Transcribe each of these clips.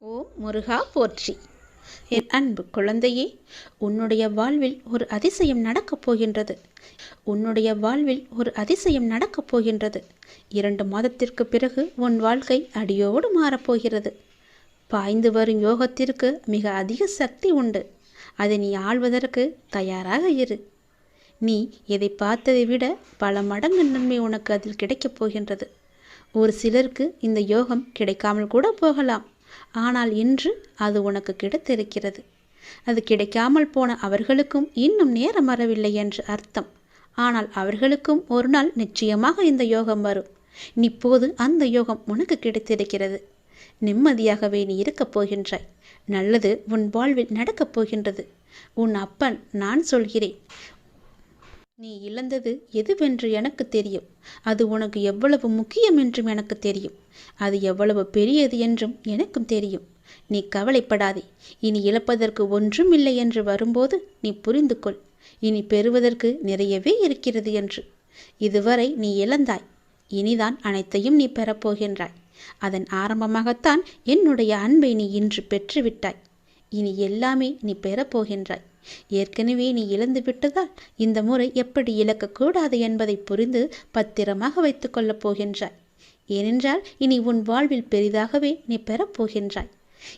ஓம் முருகா போற்றி. என் அன்பு குழந்தையே, உன்னுடைய வாழ்வில் ஒரு அதிசயம் நடக்கப் போகின்றது. உன்னுடைய வாழ்வில் ஒரு அதிசயம் நடக்கப் போகின்றது. 2 மாதத்திற்கு பிறகு உன் வாழ்க்கை அடியோடு மாறப்போகிறது. பாய்ந்து வரும் யோகத்திற்கு மிக அதிக சக்தி உண்டு. அதை நீ ஆள்வதற்கு தயாராக இரு. நீ எதை பார்த்ததை விட பல மடங்கு நன்மை உனக்கு அதில் கிடைக்கப் போகின்றது. ஒரு சிலருக்கு இந்த யோகம் கிடைக்காமல் கூட போகலாம். ஆனால் இன்று அது உனக்கு கிடைத்திருக்கிறது. அது கிடைக்காமல் போன அவர்களுக்கும் இன்னும் நேரம் வரவில்லை என்று அர்த்தம். ஆனால் அவர்களுக்கும் ஒரு நாள் நிச்சயமாக இந்த யோகம் வரும். இப்போது அந்த யோகம் உனக்கு கிடைத்திருக்கிறது. நிம்மதியாகவே நீ இருக்கப் போகின்றாய். நல்லது உன் வாழ்வில் நடக்கப் போகின்றது. உன் அப்பன் நான் சொல்கிறேன். நீ இழந்தது எதுவென்று எனக்கு தெரியும். அது உனக்கு எவ்வளவு முக்கியம் என்றும் எனக்கு தெரியும். அது எவ்வளவு பெரியது என்றும் எனக்கும் தெரியும். நீ கவலைப்படாதே. இனி இழப்பதற்கு ஒன்றும் இல்லை என்று வரும்போது நீ புரிந்து கொள். இனி பெறுவதற்கு நிறையவே இருக்கிறது என்று. இதுவரை நீ இழந்தாய். இனிதான் அனைத்தையும் நீ பெறப்போகின்றாய். அதன் ஆரம்பமாகத்தான் என்னுடைய அன்பை நீ இன்று பெற்றுவிட்டாய். இனி எல்லாமே நீ பெறப்போகின்றாய். ஏற்கனவே நீ இழந்து விட்டதால் இந்த முறை எப்படி இழக்கக்கூடாது என்பதை புரிந்து பத்திரமாக வைத்து கொள்ளப் போகின்றாய். ஏனென்றால் இனி உன் வாழ்வில் பெரிதாகவே நீ பெறப்போகின்றாய்.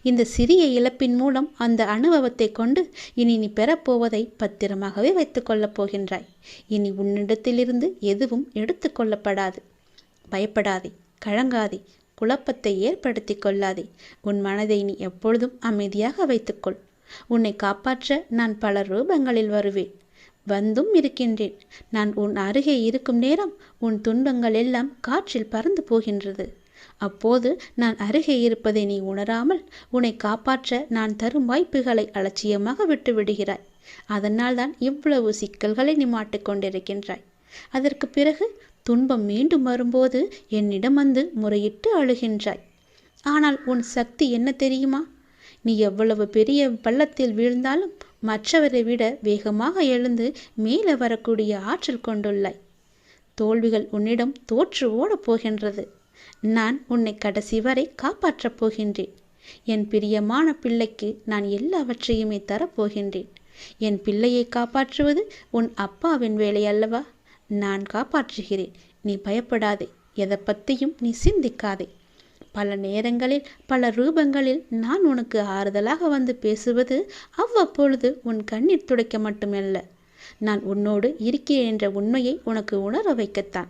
இந்த சிறிய இழப்பின் மூலம் அந்த அனுபவத்தை கொண்டு இனி நீ பெறப்போவதை பத்திரமாகவே வைத்து கொள்ளப் போகின்றாய். இனி உன்னிடத்திலிருந்து எதுவும் எடுத்து கொள்ளப்படாது. பயப்படாதே, கலங்காதே, குழப்பத்தை ஏற்படுத்தி கொள்ளாதே. உன் மனதை நீ எப்பொழுதும் அமைதியாக வைத்துக்கொள். உன்னை காப்பாற்ற நான் பல ரூபங்களில் வருவேன். வந்தும் இருக்கின்றேன். நான் உன் அருகே இருக்கும் நேரம் உன் துன்பங்கள் எல்லாம் காற்றில் பறந்து போகின்றது. அப்போது நான் அருகே இருப்பதை நீ உணராமல் உன்னை காப்பாற்ற நான் தரும் வாய்ப்புகளை அலட்சியமாக விட்டு விடுகிறாய். அதனால்தான் இவ்வளவு சிக்கல்களை நீ மாட்டிக்கொண்டிருக்கின்றாய். அதற்கு பிறகு துன்பம் மீண்டும் வரும்போது என்னிடம் வந்து முறையிட்டு அழுகின்றாய். ஆனால் உன் சக்தி என்ன தெரியுமா? நீ எவ்வளவு பெரிய பள்ளத்தில் வீழ்ந்தாலும் மற்றவரை விட வேகமாக எழுந்து மேலே வரக்கூடிய ஆற்றல் கொண்டுள்ளாய். தோல்விகள் உன்னிடம் தோற்று ஓடப் போகின்றது. நான் உன்னை கடைசி வரை காப்பாற்றப் போகின்றேன். என் பிரியமான பிள்ளைக்கு நான் எல்லாவற்றையுமே தரப்போகின்றேன். என் பிள்ளையை காப்பாற்றுவது உன் அப்பாவின் வேலை அல்லவா? நான் காப்பாற்றுகிறேன். நீ பயப்படாதே. எதை பற்றியும் நீ சிந்திக்காதே. பல நேரங்களில் பல ரூபங்களில் நான் உனக்கு ஆறுதலாக வந்து பேசுவது அவ்வப்பொழுது உன் கண்ணீர் துடைக்க மட்டுமல்ல, நான் உன்னோடு இருக்கிறேன் என்ற உண்மையை உனக்கு உணர வைக்கத்தான்.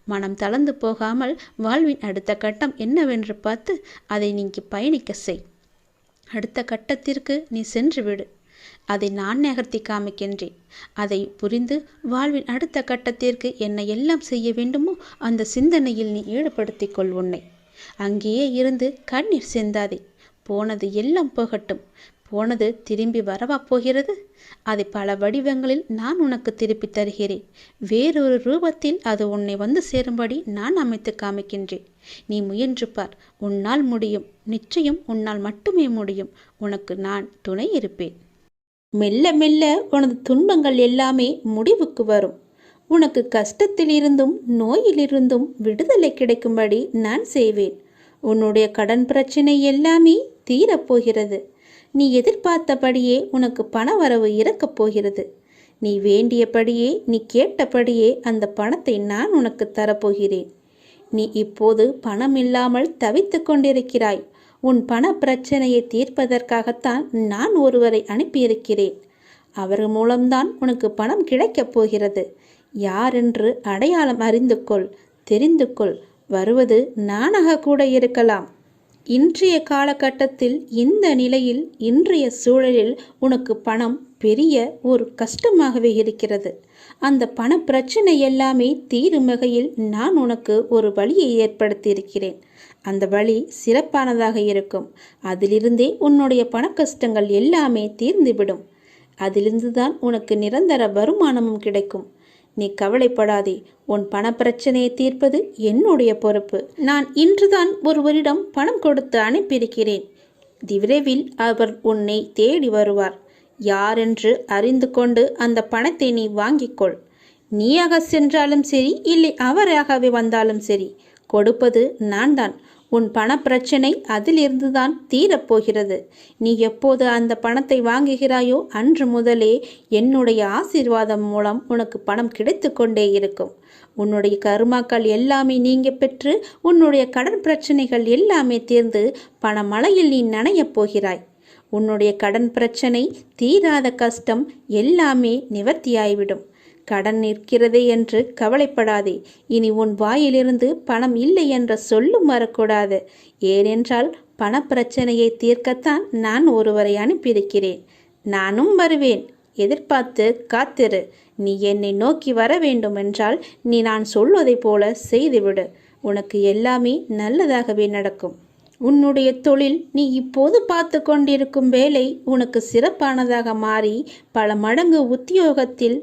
மனம் தளர்ந்து போகாமல் வாழ்வின் அடுத்த கட்டம் என்னவென்று பார்த்து அதை நீங்கி பயணிக்க செய். அடுத்த கட்டத்திற்கு நீ சென்று விடு. அதை நான் நகர்த்தி காமிக்கின்றேன். அதை புரிந்து வாழ்வின் அடுத்த கட்டத்திற்கு என்ன எல்லாம் செய்ய வேண்டுமோ அந்த சிந்தனையில் நீ ஈடுபடுத்திக் கொள் உன்னை. அங்கேயே இருந்து கண்ணீர் சிந்தாதே. போனது எல்லாம் போகட்டும். போனது திரும்பி வரவா போகிறது? அதை பல வடிவங்களில் நான் உனக்கு திருப்பி தருகிறேன். வேறொரு ரூபத்தில் அது உன்னை வந்து சேரும்படி நான் அமைத்து காமிக்கின்றேன். நீ முயன்று பார். உன்னால் முடியும். நிச்சயம் உன்னால் மட்டுமே முடியும். உனக்கு நான் துணை இருப்பேன். மெல்ல மெல்ல உனது துன்பங்கள் எல்லாமே முடிவுக்கு வரும். உனக்கு கஷ்டத்திலிருந்தும் நோயிலிருந்தும் விடுதலை கிடைக்கும்படி நான் செய்வேன். உன்னுடைய கடன் பிரச்சனை எல்லாமே தீரப்போகிறது. நீ எதிர்பார்த்தபடியே உனக்கு பண வரவு இறக்கப் போகிறது. நீ வேண்டியபடியே, நீ கேட்டபடியே அந்த பணத்தை நான் உனக்கு தரப்போகிறேன். நீ இப்போது பணம் இல்லாமல் தவித்து கொண்டிருக்கிறாய். உன் பண பிரச்சனையை தீர்ப்பதற்காகத்தான் நான் ஒருவரை அனுப்பியிருக்கிறேன். அவர் மூலம்தான் உனக்கு பணம் கிடைக்கப் போகிறது. யாரென்று அடையாளம் அறிந்து கொள், தெரிந்து கொள். வருவது நானாக கூட இருக்கலாம். இன்றைய காலகட்டத்தில், இந்த நிலையில், இன்றைய சூழலில் உனக்கு பணம் பெரிய ஒரு கஷ்டமாகவே இருக்கிறது. அந்த பண பிரச்சனை எல்லாமே தீரும் வகையில் நான் உனக்கு ஒரு வழியை ஏற்படுத்தியிருக்கிறேன். அந்த வழி சிறப்பானதாக இருக்கும். அதிலிருந்தே உன்னுடைய பண கஷ்டங்கள் எல்லாமே தீர்ந்துவிடும். அதிலிருந்து தான் உனக்கு நிரந்தர வருமானமும் கிடைக்கும். நீ கவலைப்படாதே. உன் பண பிரச்சனையை தீர்ப்பது என்னுடைய பொறுப்பு. நான் இன்றுதான் ஒருவரிடம் பணம் கொடுத்து அனுப்பியிருக்கிறேன். விரைவில் அவர் உன்னை தேடி வருவார். யாரென்று அறிந்து கொண்டு அந்த பணத்தை நீ வாங்கிக்கொள். நீயாக சென்றாலும் சரி, இல்லை அவராகவே வந்தாலும் சரி, கொடுப்பது நான் தான். உன் பணப்பிரச்சனை அதிலிருந்துதான் தீரப்போகிறது. நீ எப்போது அந்த பணத்தை வாங்குகிறாயோ அன்று முதலே என்னுடைய ஆசீர்வாதம் மூலம் உனக்கு பணம் கிடைத்து கொண்டே இருக்கும். உன்னுடைய கருமாக்கள் எல்லாமே நீங்க பெற்று உன்னுடைய கடன் பிரச்சனைகள் எல்லாமே தீர்ந்து பணமழையில் நீ நனையப் போகிறாய். உன்னுடைய கடன் பிரச்சனை, தீராத கஷ்டம் எல்லாமே நிவர்த்தியாய்விடும். கடன் நிற்கிறதே என்று கவலைப்படாதே. இனி உன் வாயிலிருந்து பணம் இல்லை என்ற சொல்லும் வரக்கூடாது. ஏனென்றால் பணப்பிரச்சனையை தீர்க்கத்தான் நான் ஒருவரை அனுப்பியிருக்கிறேன். நானும் வருவேன். எதிர்பார்த்து காத்திரு. நீ என்னை நோக்கி வர வேண்டுமென்றால் நீ நான் சொல்வதைப் போல செய்துவிடு. உனக்கு எல்லாமே நல்லதாகவே நடக்கும். உன்னுடைய தொழில், நீ இப்போது பார்த்து கொண்டிருக்கும் வேலை உனக்கு சிறப்பானதாக மாறி பல மடங்கு உத்தியோகத்தில்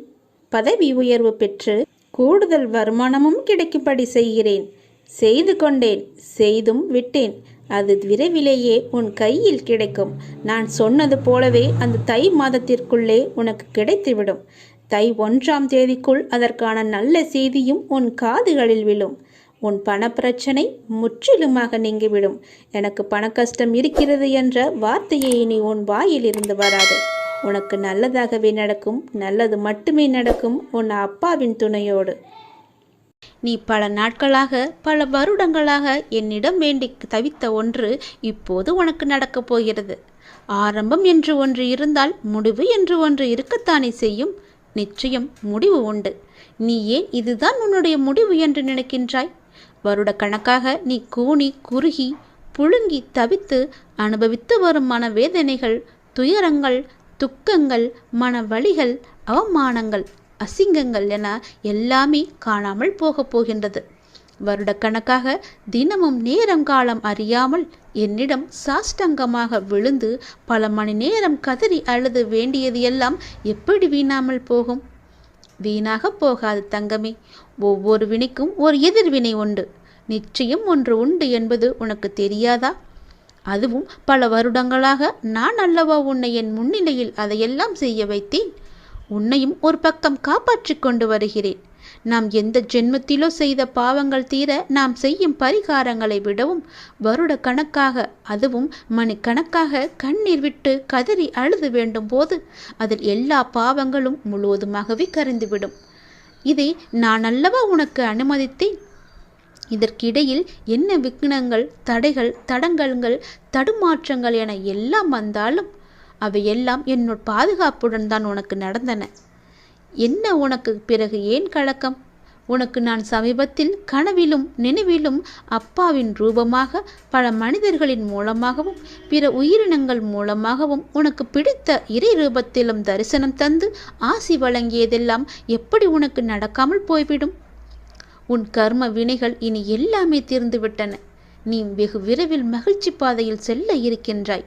பதவி உயர்வு பெற்று கூடுதல் வருமானமும் கிடைக்கும்படி செய்கிறேன். செய்து கொண்டேன், செய்தும் விட்டேன். அது விரைவிலேயே உன் கையில் கிடைக்கும். நான் சொன்னது போலவே அந்த தை மாதத்திற்குள்ளே உனக்கு கிடைத்துவிடும். தை 1ஆம் தேதிக்குள் அதற்கான நல்ல செய்தியும் உன் காதுகளில் விழும். உன் பணப்பிரச்சனை முற்றிலுமாக நீங்கிவிடும். எனக்கு பணக்கஷ்டம் இருக்கிறது என்ற வார்த்தையை இனி உன் வாயில் இருந்து வராது. உனக்கு நல்லதாகவே நடக்கும். நல்லது மட்டுமே நடக்கும், உன் அப்பாவின் துணையோடு. நீ பல நாட்களாக, பல வருடங்களாக என்னிடம் வேண்டி தவித்த ஒன்று இப்போது உனக்கு நடக்கப் போகிறது. ஆரம்பம் என்று ஒன்று இருந்தால் முடிவு என்று ஒன்று இருக்கத்தானே செய்யும். நிச்சயம் முடிவு உண்டு. நீ ஏன் இதுதான் உன்னுடைய முடிவு என்று நினைக்கின்றாய்? வருட கணக்காக நீ கூனி குறுகி புழுங்கி தவித்து அனுபவித்து வரும் மனவேதனைகள், துயரங்கள், துக்கங்கள், மன வலிகள், அவமானங்கள், அசிங்கங்கள் என எல்லாமே காணாமல் போகப் போகின்றது. வருடக்கணக்காக தினமும் நேரம் காலம் அறியாமல் என்னிடம் சாஷ்டங்கமாக விழுந்து பல மணி நேரம் கதறி அழுது வேண்டியது எல்லாம் எப்படி வீணாமல் போகும்? வீணாக போகாது தங்கமே. ஒவ்வொரு வினைக்கும் ஒரு எதிர்வினை உண்டு. நிச்சயம் ஒன்று உண்டு என்பது உனக்கு தெரியாதா? அதுவும் பல வருடங்களாக நான் அல்லவா உன்னை என் முன்னிலையில் அதையெல்லாம் செய்ய வைத்தேன். உன்னையும் ஒரு பக்கம் காப்பாற்றி கொண்டு வருகிறேன். நாம் எந்த ஜென்மத்திலோ செய்த பாவங்கள் தீர நாம் செய்யும் பரிகாரங்களை விடவும் வருட கணக்காக, அதுவும் மணிக்கணக்காக கண்ணீர் விட்டு கதறி அழுது வேண்டும் போது அதில் எல்லா பாவங்களும் முழுவதுமாகவே கரைந்துவிடும். இதை நான் அல்லவா உனக்கு அனுமதித்தேன். இதற்கிடையில் என்ன விக்னங்கள், தடைகள், தடங்கல்கள், தடுமாற்றங்கள் என எல்லாம் வந்தாலும் அவையெல்லாம் என்னோட பாதுகாப்புடன் தான் உனக்கு நடந்தன. என்ன உனக்கு பிறகு ஏன் கலக்கம்? உனக்கு நான் சமீபத்தில் கனவிலும் நினைவிலும் அப்பாவின் ரூபமாக, பல மனிதர்களின் மூலமாகவும் பிற உயிரினங்கள் மூலமாகவும் உனக்கு பிடித்த இறை ரூபத்திலும் தரிசனம் தந்து ஆசி வழங்கியதெல்லாம் எப்படி உனக்கு நடக்காமல் போய்விடும்? உன் கர்ம வினைகள் இனி எல்லாமே தீர்ந்துவிட்டன. நீ வெகு விரைவில் மகிழ்ச்சி பாதையில் செல்ல இருக்கின்றாய்.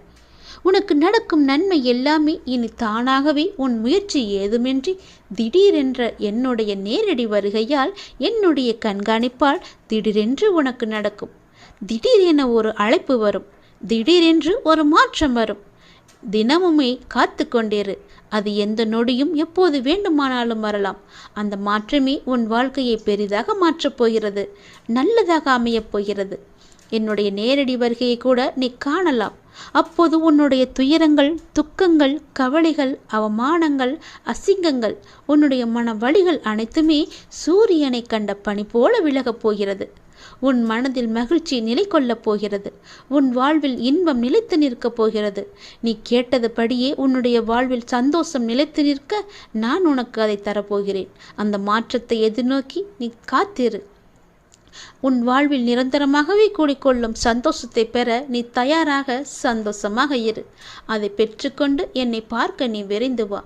உனக்கு நடக்கும் நன்மை எல்லாமே இனி தானாகவே உன் முயற்சி ஏதுமின்றி திடீரென்ற என்னுடைய நேரடி வருகையால், என்னுடைய கண்காணிப்பால் திடீரென்று உனக்கு நடக்கும். திடீரென ஒரு அழைப்பு வரும். திடீரென்று ஒரு மாற்றம் வரும். தினமுமே காத்து கொண்டிரு. அது எந்த நொடியும் எப்போது வேண்டுமானாலும் வரலாம். அந்த மாற்றமே உன் வாழ்க்கையை பெரிதாக மாற்றப் போகிறது. நல்லதாக அமையப் போகிறது. என்னுடைய நேரடி வருகையை கூட நீ காணலாம். அப்போது உன்னுடைய துயரங்கள், துக்கங்கள், கவலைகள், அவமானங்கள், அசிங்கங்கள், உன்னுடைய மன வலிகள் அனைத்துமே சூரியனை கண்ட பனி போல விலகப் போகிறது. உன் மனதில் மகிழ்ச்சி நிலை கொள்ளப் போகிறது. உன் வாழ்வில் இன்பம் நிலைத்து நிற்கப் போகிறது. நீ கேட்டதுபடியே உன்னுடைய வாழ்வில் சந்தோஷம் நிலைத்து நிற்க நான் உனக்கு அதை தரப்போகிறேன். அந்த மாற்றத்தை எதிர்நோக்கி நீ காத்திரு. உன் வாழ்வில் நிரந்தரமாகவே கூடிக்கொள்ளும் சந்தோஷத்தை பெற நீ தயாராக சந்தோஷமாக இரு. அதை பெற்றுக்கொண்டு என்னை பார்க்க நீ விரைந்து வா.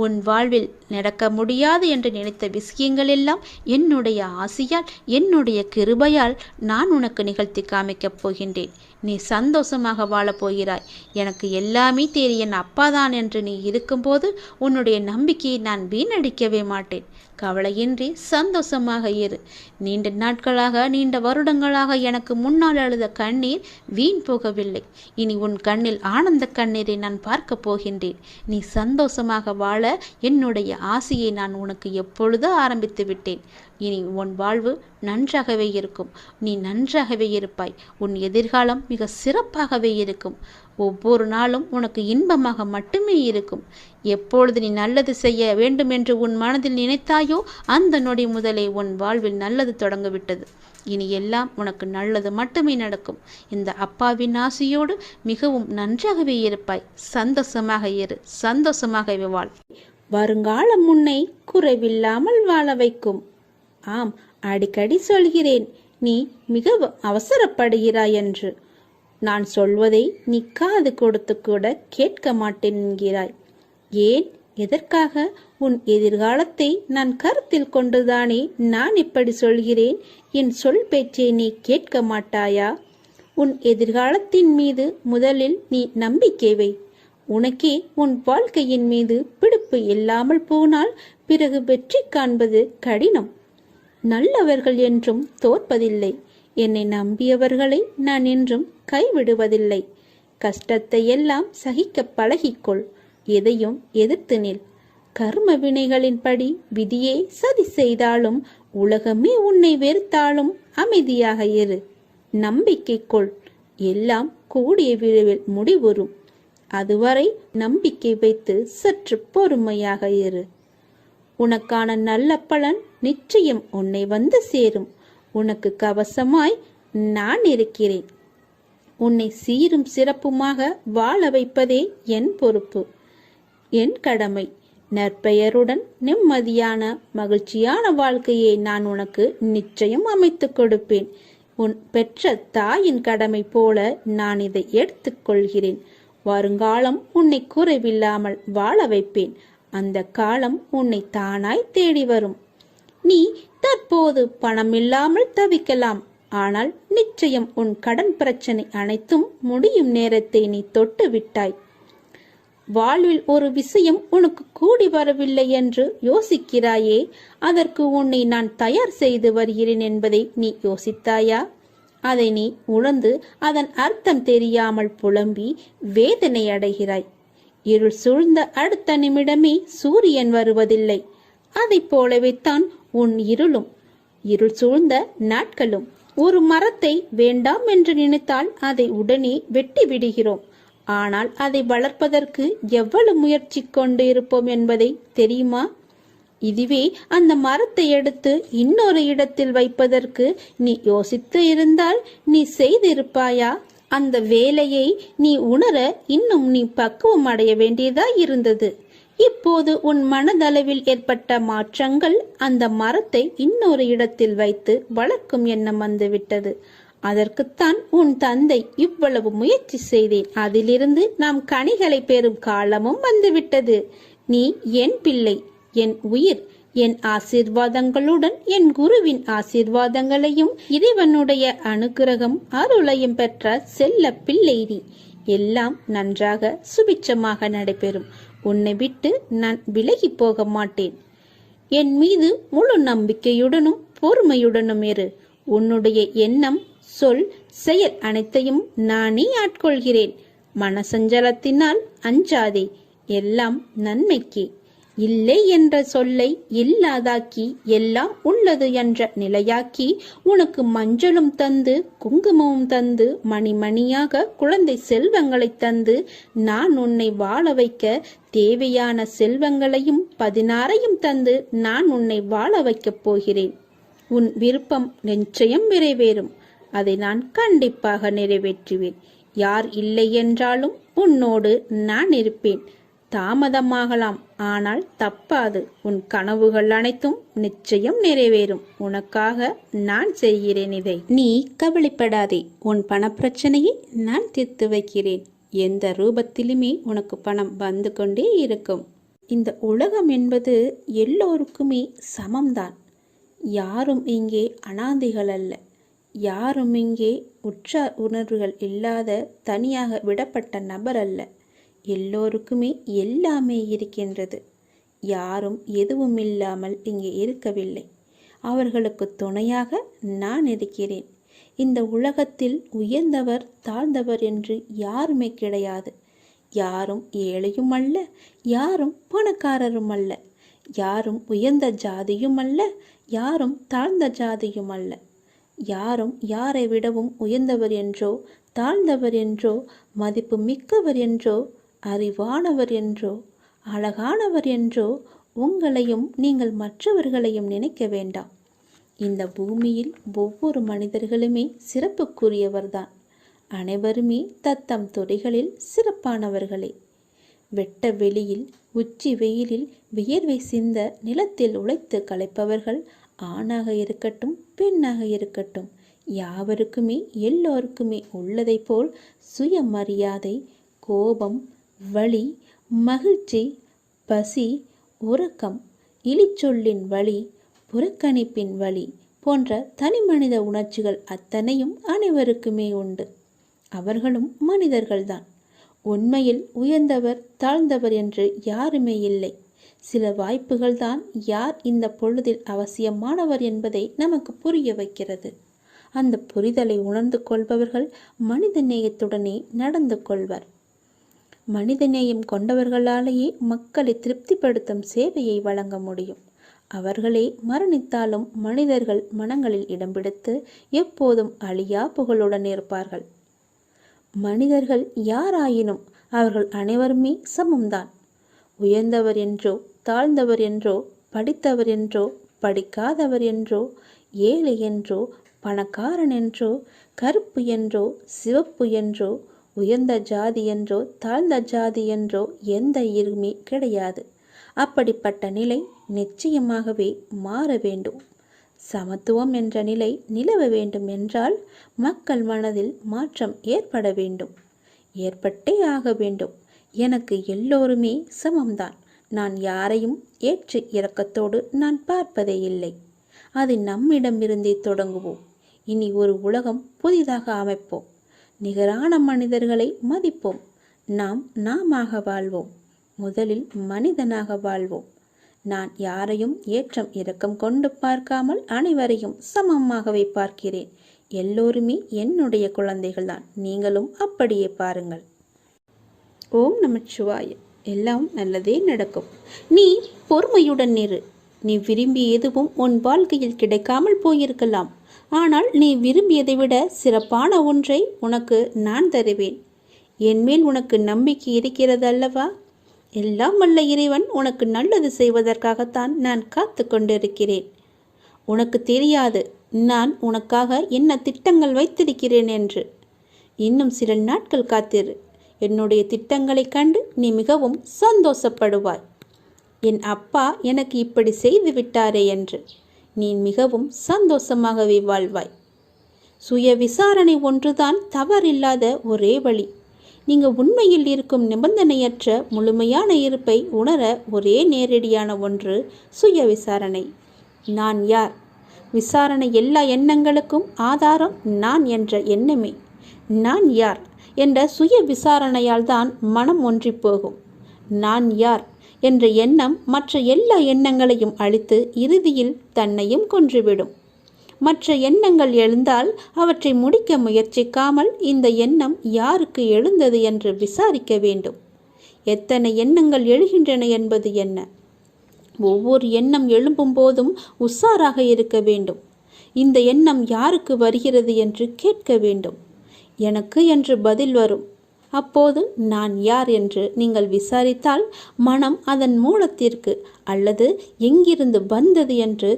உன் வாழ்வில் நடக்க முடியாது என்று நினைத்த விஷயங்கள் எல்லாம் என்னுடைய ஆசியால், என்னுடைய கிருபையால் நான் உனக்கு நிகழ்த்தி காமிக்கப் போகின்றேன். நீ சந்தோஷமாக வாழப் போகிறாய். எனக்கு எல்லாமே தெரியும், என் அப்பாதான் என்று நீ இருக்கும்போது உன்னுடைய நம்பிக்கையை நான் வீணடிக்கவே மாட்டேன். கவலையின்றி சந்தோஷமாக இரு. நீண்ட நாட்களாக, நீண்ட வருடங்களாக எனக்கு முன்னால் அழுத கண்ணீர் வீண் போகவில்லை. இனி உன் கண்ணில் ஆனந்த கண்ணீரை நான் பார்க்க போகின்றேன். நீ சந்தோஷமாக வாழ என்னுடைய ஆசையை நான் உனக்கு எப்பொழுதோ ஆரம்பித்து விட்டேன். இனி உன் வாழ்வு நன்றாகவே இருக்கும். நீ நன்றாகவே இருப்பாய். உன் எதிர்காலம் மிக சிறப்பாகவே இருக்கும். ஒவ்வொரு நாளும் உனக்கு இன்பமாக மட்டுமே இருக்கும். எப்பொழுது நீ நல்லது செய்ய வேண்டும் என்று உன் மனதில் நினைத்தாயோ அந்த நொடி முதலே உன் வாழ்வில் நல்லது தொடங்கிவிட்டது. இனி எல்லாம் உனக்கு நல்லது மட்டுமே நடக்கும். இந்த அப்பாவின் ஆசையோடு மிகவும் நன்றாகவே இருப்பாய். சந்தோஷமாக இரு, சந்தோஷமாகவே வாழ். வருங்காலம் உன்னை குறைவில்லாமல் வாழ வைக்கும். ஆம், அடிக்கடி சொல்கிறேன், நீ மிகவும் அவசரப்படுகிறாய் என்று. நான் சொல்வதை நீ காது கொடுத்து கூட கேட்க மாட்டேன் என்கிறாய். ஏன், எதற்காக? உன் எதிர்காலத்தை நான் கருத்தில் கொண்டுதானே நான் இப்படி சொல்கிறேன். என் சொல் பேச்சை நீ கேட்க மாட்டாயா? உன் எதிர்காலத்தின் மீது முதலில் நீ நம்பிக்கை வை. உனக்கே உன் வாழ்க்கையின் மீது பிடிப்பு இல்லாமல் போனால் பிறகு வெற்றி காண்பது கடினம். நல்லவர்கள் என்றும் தோற்பதில்லை. என்னை நம்பியவர்களை நான் என்றும் கைவிடுவதில்லை. கஷ்டத்தை எல்லாம் சகிக்க பழகிக்கொள். எதையும் எதிர்த்து நில். கர்ம வினைகளின்படி விதியே சதி செய்தாலும் உலகமே உன்னை வெறுத்தாலும் அமைதியாக இரு. நம்பிக்கை கொள். எல்லாம் கூடிய விரைவில் முடிவுறும். அதுவரை நம்பிக்கை வைத்து சற்று பொறுமையாக இரு. உனக்கான நல்ல பலன் நிச்சயம் உன்னை வந்து சேரும். உனக்கு கவசமாய் நான் இருக்கிறேன். உன்னை சீரும் சிறப்புமாக வாழ வைப்பதே என் பொறுப்பு, என் கடமை. நற்பெயருடன் நிம்மதியான மகிழ்ச்சியான வாழ்க்கையை நான் உனக்கு நிச்சயம் அமைத்து கொடுப்பேன். உன் பெற்ற தாயின் கடமை போல நான் இதை எடுத்துக்கொள்கிறேன். வருங்காலம் உன்னை குறைவில்லாமல் வாழ வைப்பேன். அந்த காலம் உன்னை தானாய் தேடி வரும். நீ தற்போது பணம் இல்லாமல் தவிக்கலாம். ஆனால் நிச்சயம் உன் கடன் பிரச்சனை அனைத்தும் முடியும் நேரத்தை நீ தொட்டு விட்டாய். வாழ்வில் ஒரு விஷயம் உனக்கு கூடி வரவில்லை என்று யோசிக்கிறாயே, அதற்கு உன்னை நான் தயார் செய்து வருகிறேன் என்பதை நீ யோசித்தாயா? அதை நீ உணர்ந்து அதன் அர்த்தம் தெரியாமல் புலம்பி வேதனை அடைகிறாய். இருள் சூழ்ந்த அடுத்த நிமிடமே சூரியன் வருவதில்லை. அதை போலவே தான் உன் இருள் சூழ்ந்த நாட்களும். ஒரு மரத்தை வேண்டாம் என்று நினைத்தால் அதை உடனே வெட்டி விடுகிறோம். ஆனால் அதை வளர்ப்பதற்கு எவ்வளவு முயற்சி கொண்டு இருப்போம் என்பதை தெரியுமா? இதுவே அந்த மரத்தை எடுத்து இன்னொரு இடத்தில் வைப்பதற்கு நீ யோசித்து இருந்தால் நீ செய்திருப்பாயா? அந்த வேலையை நீ உணர இன்னும் நீ பக்குவம் அடைய வேண்டியதா இருந்தது. இப்போது உன் மனதளவில் ஏற்பட்ட மாற்றங்கள் அந்த மரத்தை இன்னொரு இடத்தில் வைத்து வளர்க்கும் எண்ணம் வந்துவிட்டது. அதற்குத்தான் உன் தந்தை இவ்வளவு முயற்சி செய்தேன். அதிலிருந்து நாம் கனிகளை பெறும் காலமும் வந்துவிட்டது. நீ என் பிள்ளை, என் உயிர். என் ஆசீர்வாதங்களுடன் என் குருவின் ஆசீர்வாதங்களையும் இறைவனுடைய அனுகிரகம் அருளையும் பெற்ற செல்ல பிள்ளை நீ. எல்லாம் நன்றாக சுபிட்சமாக நடைபெறும். உன்னை விட்டு நான் விலகி போக மாட்டேன். என் மீது முழு நம்பிக்கையுடனும் பொறுமையுடனும் இரு. உன்னுடைய எண்ணம், சொல், செயல் அனைத்தையும் நானே ஆட்கொள்கிறேன். மனசஞ்சலத்தினால் அஞ்சாதே. எல்லாம் நன்மைக்கே. இல்லை என்ற சொல்லை இல்லாதாக்கி எல்லாம் உள்ளது என்ற நிலையாக்கி உனக்கு மஞ்சளும் தந்து குங்குமமும் தந்து மணிமணியாக குழந்தை செல்வங்களை தந்து நான் உன்னை வாழ வைக்க தேவையான செல்வங்களையும் 16 தந்து நான் உன்னை வாழ வைக்கப் போகிறேன். உன் விருப்பம் நிச்சயம் நிறைவேறும். அதை நான் கண்டிப்பாக நிறைவேற்றுவேன். யார் இல்லை என்றாலும் உன்னோடு நான் இருப்பேன். தாமதமாகலாம், ஆனால் தப்பாது. உன் கனவுகள் அனைத்தும் நிச்சயம் நிறைவேறும். உனக்காக நான் செய்கிறேன் இதை. நீ கவலைப்படாதே. உன் பணப்பிரச்சனையை நான் தீர்த்து வைக்கிறேன். எந்த ரூபத்திலுமே உனக்கு பணம் வந்து கொண்டே இருக்கும். இந்த உலகம் என்பது எல்லோருக்குமே சமம்தான். யாரும் இங்கே அனாதைகள் அல்ல. யாரும் இங்கே உற்றார் உணர்வுகள் இல்லாத தனியாக விடப்பட்ட நபர் அல்ல. எல்லோருக்குமே எல்லாமே இருக்கின்றது. யாரும் எதுவும் இல்லாமல் இங்கே இருக்கவில்லை. அவர்களுக்கு துணையாக நான் இருக்கிறேன். இந்த உலகத்தில் உயர்ந்தவர் தாழ்ந்தவர் என்று யாருமே கிடையாது. யாரும் ஏழையும் அல்ல, யாரும் பணக்காரரும் அல்ல, யாரும் உயர்ந்த ஜாதியும் அல்ல, யாரும் தாழ்ந்த ஜாதியும் அல்ல. யாரும் யாரை விடவும் உயர்ந்தவர் என்றோ தாழ்ந்தவர் என்றோ மதிப்பு மிக்கவர் என்றோ அறிவானவர் என்றோ அழகானவர் என்றோ உங்களையும் நீங்கள் மற்றவர்களையும் நினைக்க வேண்டாம். இந்த பூமியில் ஒவ்வொரு மனிதர்களுமே சிறப்புக்குரியவர்தான். அனைவருமே தத்தம் துறைகளில் சிறப்பானவர்களே. வெட்ட வெளியில் உச்சி வெயிலில் வியர்வை சிந்த நிலத்தில் உழைத்து களைப்பவர்கள் ஆணாக இருக்கட்டும் பெண்ணாக இருக்கட்டும், யாவருக்குமே எல்லோருக்குமே உள்ளதை போல் சுயமரியாதை, கோபம், வலி, மகிழ்ச்சி, பசி, உறக்கம், இழிச்சொல்லின் வலி, புறக்கணிப்பின் வலி போன்ற தனிமனித உணர்ச்சிகள் அத்தனையும் அனைவருக்குமே உண்டு. அவர்களும் மனிதர்கள்தான். உண்மையில் உயர்ந்தவர் தாழ்ந்தவர் என்று யாருமே இல்லை. சில வாய்ப்புகள்தான் யார் இந்த பொழுதில் அவசியமானவர் என்பதை நமக்கு புரிய வைக்கிறது. அந்த புரிதலை உணர்ந்து கொள்பவர்கள் மனித நேயத்துடனே நடந்து கொள்வர். மனிதநேயம் கொண்டவர்களாலேயே மக்களை திருப்திப்படுத்தும் சேவையை வழங்க முடியும். அவர்களே மரணித்தாலும் மனிதர்கள் மனங்களில் இடம் பிடித்து எப்போதும் அழியா புகழுடன் இருப்பார்கள். மனிதர்கள் யாராயினும் அவர்கள் அனைவருமே சமம்தான். உயர்ந்தவர் என்றோ தாழ்ந்தவர் என்றோ படித்தவர் என்றோ படிக்காதவர் என்றோ ஏழை என்றோ பணக்காரன் என்றோ கருப்பு என்றோ சிவப்பு என்றோ உயர்ந்த ஜாதி என்றோ தாழ்ந்த ஜாதி என்றோ எந்த இருமே கிடையாது. அப்படிப்பட்ட நிலை நிச்சயமாகவே மாற வேண்டும். சமத்துவம் என்ற நிலை நிலவ வேண்டும் என்றால் மக்கள் மனதில் மாற்றம் ஏற்பட வேண்டும். ஏற்பட்டே ஆக வேண்டும். எனக்கு எல்லோருமே சமம்தான். நான் யாரையும் ஏற்று இரக்கத்தோடு நான் பார்ப்பதே இல்லை. அது நம்மிடமிருந்தே தொடங்குவோம். இனி ஒரு உலகம் புதிதாக அமைப்போம். நிகரான மனிதர்களை மதிப்போம். நாமாக வாழ்வோம். முதலில் மனிதனாக வாழ்வோம். நான் யாரையும் ஏற்றம் இரக்கம் கொண்டு பார்க்காமல் அனைவரையும் சமமாகவே பார்க்கிறேன். எல்லோருமே என்னுடைய குழந்தைகள்தான். நீங்களும் அப்படியே பாருங்கள். ஓம் நமச்சிவாய. எல்லாம் நல்லதே நடக்கும். நீ பொறுமையுடன் இரு. நீ விரும்பிய எதுவும் உன் வாழ்க்கையில் கிடைக்காமல் போயிருக்கலாம். ஆனால் நீ விரும்பியதை விட சிறப்பான ஒன்றை உனக்கு நான் தருவேன். என்மேல் உனக்கு நம்பிக்கை இருக்கிறது அல்லவா? எல்லாம் வல்ல இறைவன் உனக்கு நல்லது செய்வதற்காகத்தான் நான் காத்து கொண்டிருக்கிறேன். உனக்கு தெரியாது நான் உனக்காக என்ன திட்டங்கள் வைத்திருக்கிறேன் என்று. இன்னும் சில நாட்கள் காத்திரு. என்னுடைய திட்டங்களை கண்டு நீ மிகவும் சந்தோஷப்படுவாய். என் அப்பா எனக்கு இப்படி செய்து விட்டாரே என்று நீ மிகவும் சந்தோஷமாகவே வாழ்வாய். சுய விசாரணை ஒன்றுதான் தவறில்லாத ஒரே வழி. நீங்கள் உண்மையில் இருக்கும் நிபந்தனையற்ற முழுமையான இருப்பை உணர ஒரே நேரடியான ஒன்று சுய விசாரணை. நான் யார்? விசாரணை எல்லா எண்ணங்களுக்கும் ஆதாரம் நான் என்ற எண்ணமே. நான் யார் என்ற சுய விசாரணையால் தான் மனம் ஒன்றி போகும். நான் யார் என்ற எண்ணம் மற்ற எல்லா எண்ணங்களையும் அழித்து இறுதியில் தன்னையும் கொன்றுவிடும். மற்ற எண்ணங்கள் எழுந்தால் அவற்றை முடிக்க முயற்சிக்காமல் இந்த எண்ணம் யாருக்கு எழுந்தது என்று விசாரிக்க வேண்டும். எத்தனை எண்ணங்கள் எழுகின்றன என்பது என்ன? ஒவ்வொரு எண்ணம் எழும்பும் போதும் உஷாராக இருக்க வேண்டும். இந்த எண்ணம் யாருக்கு வருகிறது என்று கேட்க வேண்டும். எனக்கு என்று பதில் வரும். அப்போது நான் யார் என்று நீங்கள் விசாரித்தால் மனம் அதன் மூலத்திற்கு அல்லது எங்கிருந்து வந்தது என்று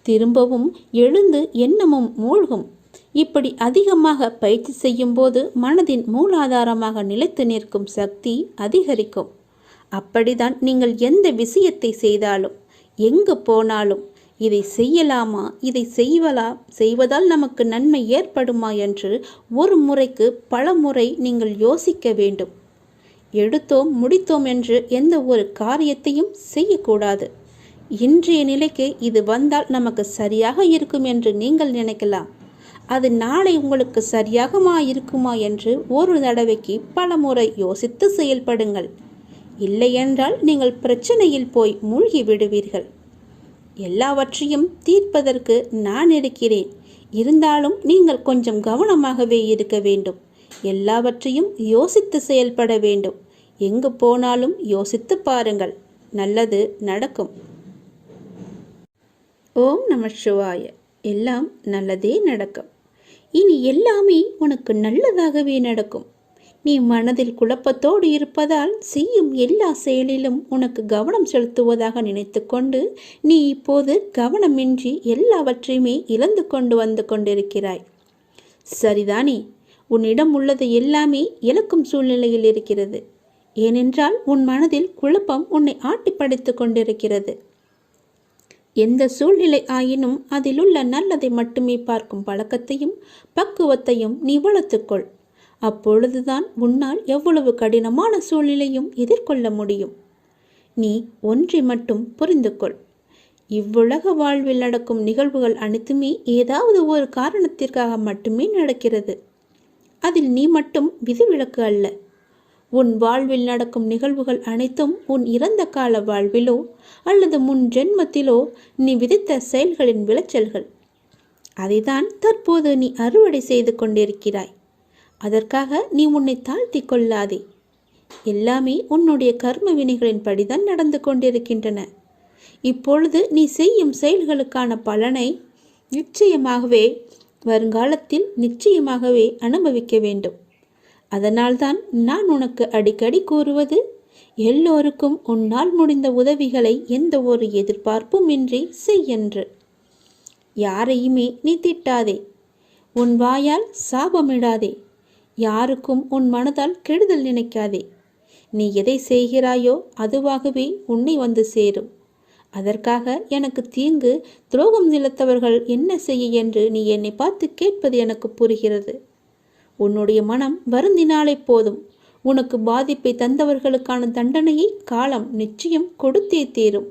திரும்பவும் எழுந்து எண்ணமும் மூழ்கும். இப்படி அதிகமாக பயிற்சி செய்யும் போது மனதின் மூலாதாரமாக நிலைத்து நிற்கும் சக்தி அதிகரிக்கும். அப்படிதான் நீங்கள் எந்த விஷயத்தை செய்தாலும் எங்கு போனாலும் இதை செய்யலாமா, இதை செய்வதால் நமக்கு நன்மை ஏற்படுமா என்று ஒரு முறைக்கு பல முறை நீங்கள் யோசிக்க வேண்டும். எடுத்தோம் முடித்தோம் என்று எந்த ஒரு காரியத்தையும் செய்யக்கூடாது. இன்றைய நிலைக்கு இது வந்தால் நமக்கு சரியாக இருக்கும் என்று நீங்கள் நினைக்கலாம். அது நாளை உங்களுக்கு சரியாகமா இருக்குமா என்று ஒரு தடவைக்கு பல முறை யோசித்து செயல்படுங்கள். இல்லையென்றால் நீங்கள் பிரச்சனையில் போய் மூழ்கி விடுவீர்கள். எல்லாவற்றையும் தீர்ப்பதற்கு நான் இருக்கிறேன். இருந்தாலும் நீங்கள் கொஞ்சம் கவனமாகவே இருக்க வேண்டும். எல்லாவற்றையும் யோசித்து செயல்பட வேண்டும். எங்கு போனாலும் யோசித்து பாருங்கள், நல்லது நடக்கும். ஓம் நம சிவாய. எல்லாம் நல்லதே நடக்கும். இனி எல்லாமே உனக்கு நல்லதாகவே நடக்கும். நீ மனதில் குழப்பத்தோடு இருப்பதால் செய்யும் எல்லா செயலிலும் உனக்கு கவனம் செலுத்துவதாக நினைத்து கொண்டு நீ இப்போது கவனமின்றி எல்லாவற்றையுமே இழந்து கொண்டு வந்து கொண்டிருக்கிறாய். சரிதானே? உன்னிடம் உள்ளது எல்லாமே இழக்கும் சூழ்நிலையில் இருக்கிறது. ஏனென்றால் உன் மனதில் குழப்பம் உன்னை ஆட்டி படைத்து கொண்டிருக்கிறது. எந்த சூழ்நிலை ஆயினும் அதிலுள்ள நல்லதை மட்டுமே பார்க்கும் பழக்கத்தையும் பக்குவத்தையும் நீ வளர்த்துக்கொள். அப்பொழுதுதான் உன்னால் எவ்வளவு கடினமான சூழ்நிலையும் எதிர்கொள்ள முடியும். நீ ஒன்றை மட்டும் புரிந்து கொள். இவ்வுலக வாழ்வில் நடக்கும் நிகழ்வுகள் அனைத்துமே ஏதாவது ஒரு காரணத்திற்காக மட்டுமே நடக்கிறது. அதில் நீ மட்டும் விதிவிலக்கு அல்ல. உன் வாழ்வில் நடக்கும் நிகழ்வுகள் அனைத்தும் உன் இறந்த கால வாழ்விலோ அல்லது முன் ஜென்மத்திலோ நீ விதித்த செயல்களின் விளைச்சல்கள். அதைதான் தற்போது நீ அறுவடை செய்து கொண்டிருக்கிறாய். அதற்காக நீ உன்னை தாழ்த்தி கொள்ளாதே. எல்லாமே உன்னுடைய கர்ம வினைகளின் படிதான் நடந்து கொண்டிருக்கின்றன. இப்பொழுது நீ செய்யும் செயல்களுக்கான பலனை நிச்சயமாகவே வருங்காலத்தில் நிச்சயமாகவே அனுபவிக்க வேண்டும். அதனால்தான் நான் உனக்கு அடிக்கடி கூறுவது, எல்லோருக்கும் உன்னால் முடிந்த உதவிகளை எந்த ஒரு எதிர்பார்ப்பும் இன்றி செய்யென்று. யாரையுமே நீ திட்டாதே. உன் வாயால் சாபமிடாதே. யாருக்கும் உன் மனதால் கெடுதல் நினைக்காதே. நீ எதை செய்கிறாயோ அதுவாகவே உன்னை வந்து சேரும். அதற்காக எனக்கு தீங்கு துரோகம் நிலத்தவர்கள் என்ன செய்ய என்று நீ என்னை பார்த்து கேட்பது எனக்கு புரிகிறது. உன்னுடைய மனம் வருந்தினாலே போதும். உனக்கு பாதிப்பை தந்தவர்களுக்கான தண்டனையை காலம் நிச்சயம் கொடுத்தே தீரும்.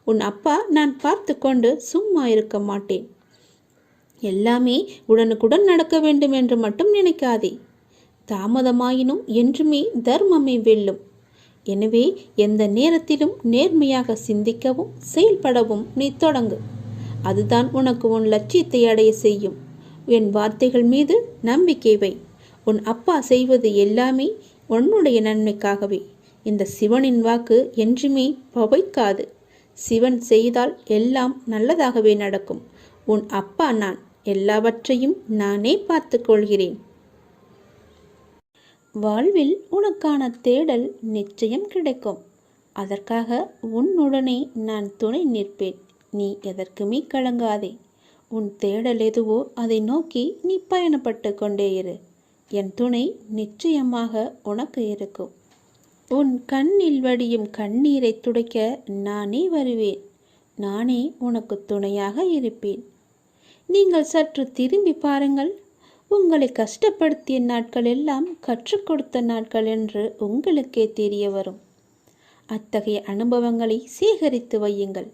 உன் அப்பா நான் பார்த்து கொண்டு சும்மா இருக்க மாட்டேன். எல்லாமே உடனுக்குடன் நடக்க வேண்டும் என்று மட்டும் நினைக்காதே. தாமதமாயினும் என்றுமே தர்மமே வெல்லும். எனவே எந்த நேரத்திலும் நேர்மையாக சிந்திக்கவும் செயல்படவும் நீ தொடங்கு. அதுதான் உனக்கு உன் லட்சியத்தை அடைய செய்யும். என் வார்த்தைகள் மீது நம்பிக்கை வை. உன் அப்பா செய்வது எல்லாமே உன்னுடைய நன்மைக்காகவே. இந்த சிவனின் வாக்கு என்றுமே பவைக்காது. சிவன் செய்தால் எல்லாம் நல்லதாகவே நடக்கும். உன் அப்பா நான். எல்லாவற்றையும் நானே பார்த்து கொள்கிறேன். வாழ்வில் உனக்கான தேடல் நிச்சயம் கிடைக்கும். அதற்காக உன்னுடனே நான் துணை நிற்பேன். நீ எதற்குமே கலங்காதே. உன் தேடல் எதுவோ அதை நோக்கி நீ பயணப்பட்டு கொண்டே இரு. என் துணை நிச்சயமாக உனக்கு இருக்கும். உன் கண்ணில் வடியும் கண்ணீரை துடைக்க நானே வருவேன். நானே உனக்கு துணையாக இருப்பேன். நீங்கள் சற்று திரும்பி பாருங்கள். உங்களை கஷ்டப்படுத்திய நாட்கள் எல்லாம் கற்றுக் கொடுத்த நாட்கள் என்று உங்களுக்கே தெரிய வரும். அத்தகைய அனுபவங்களை சேகரித்து வையுங்கள்.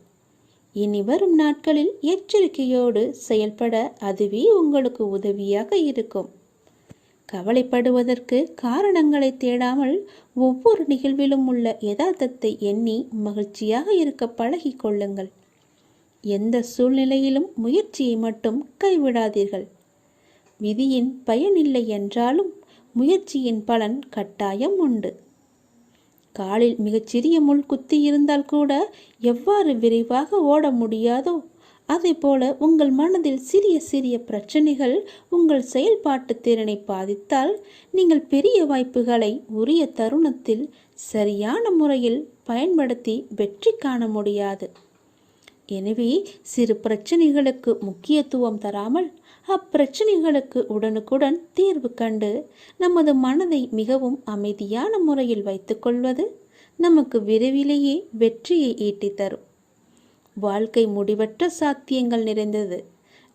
இனி வரும் நாட்களில் எச்சரிக்கையோடு செயல்பட அதுவே உங்களுக்கு உதவியாக இருக்கும். கவலைப்படுவதற்கு காரணங்களை தேடாமல் ஒவ்வொரு நிகழ்விலும் உள்ள யதார்த்தத்தை எண்ணி மகிழ்ச்சியாக இருக்க பழகி கொள்ளுங்கள். எந்த சூழ்நிலையிலும் முயற்சியை மட்டும் கைவிடாதீர்கள். விதியின் பயனில்லை என்றாலும் முயற்சியின் பலன் கட்டாயம் உண்டு. காலில் மிகச்சிறிய முள் குத்தி இருந்தால் கூட எவ்வாறு விரைவாக ஓட முடியாதோ அதே போல உங்கள் மனதில் சிறிய சிறிய பிரச்சனைகள் உங்கள் செயல்பாட்டு திறனை பாதித்தால் நீங்கள் பெரிய வாய்ப்புகளை உரிய தருணத்தில் சரியான முறையில் பயன்படுத்தி வெற்றி காண முடியாது. எனவே சிறு பிரச்சனைகளுக்கு முக்கியத்துவம் தராமல் அப்பிரச்சனைகளுக்கு உடனுக்குடன் தீர்வு கண்டு நமது மனதை மிகவும் அமைதியான முறையில் வைத்துக்கொள்வது நமக்கு விரைவிலேயே வெற்றியை ஈட்டித் தரும். வாழ்க்கை முடிவற்ற சாத்தியங்கள் நிறைந்தது.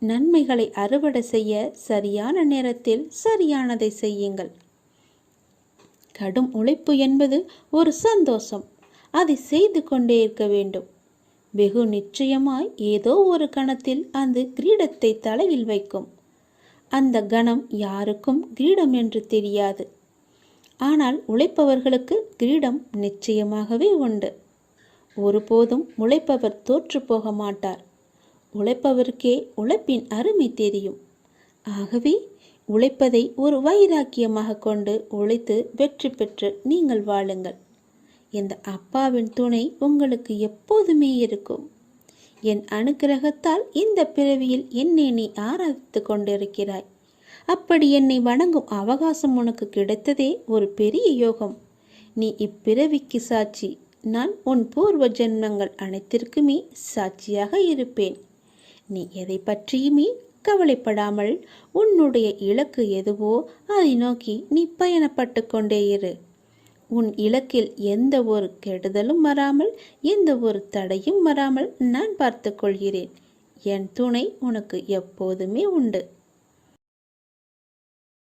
நன்மைகளை அறுவடை செய்ய சரியான நேரத்தில் சரியானதை செய்யுங்கள். கடும் உழைப்பு என்பது ஒரு சந்தோஷம். அதை செய்து கொண்டே இருக்க வேண்டும். வெகு நிச்சயமாய் ஏதோ ஒரு கணத்தில் அந்த கிரீடத்தை தலையில் வைக்கும். அந்த கணம் யாருக்கும் கிரீடம் என்று தெரியாது. ஆனால் உழைப்பவர்களுக்கு கிரீடம் நிச்சயமாகவே உண்டு. ஒருபோதும் உழைப்பவர் தோற்று போக மாட்டார். உழைப்பவருக்கே உழைப்பின் அருமை தெரியும். ஆகவே உழைப்பதை ஒரு வைராக்கியமாக கொண்டு உழைத்து வெற்றி பெற்று நீங்கள் வாழுங்கள். இந்த அப்பாவின் துணை உங்களுக்கு எப்போதுமே இருக்கும். என் அனுக்கிரகத்தால் இந்த பிறவியில் என்னை நீ ஆராதித்து கொண்டிருக்கிறாய். அப்படி என்னை வணங்கும் அவகாசம் உனக்கு கிடைத்ததே ஒரு பெரிய யோகம். நீ இப்பிறவிக்கு சாட்சி. நான் உன் பூர்வ ஜென்மங்கள் அனைத்திற்குமே சாட்சியாக இருப்பேன். நீ எதை பற்றியுமே கவலைப்படாமல் உன்னுடைய இலக்கு எதுவோ அதை நோக்கி நீ பயணப்பட்டு கொண்டே இரு. உன் இலக்கில் எந்த ஒரு கெடுதலும் வராமல், எந்த ஒரு தடையும் வராமல் நான் பார்த்து கொள்கிறேன். என் துணை உனக்கு எப்போதுமே உண்டு.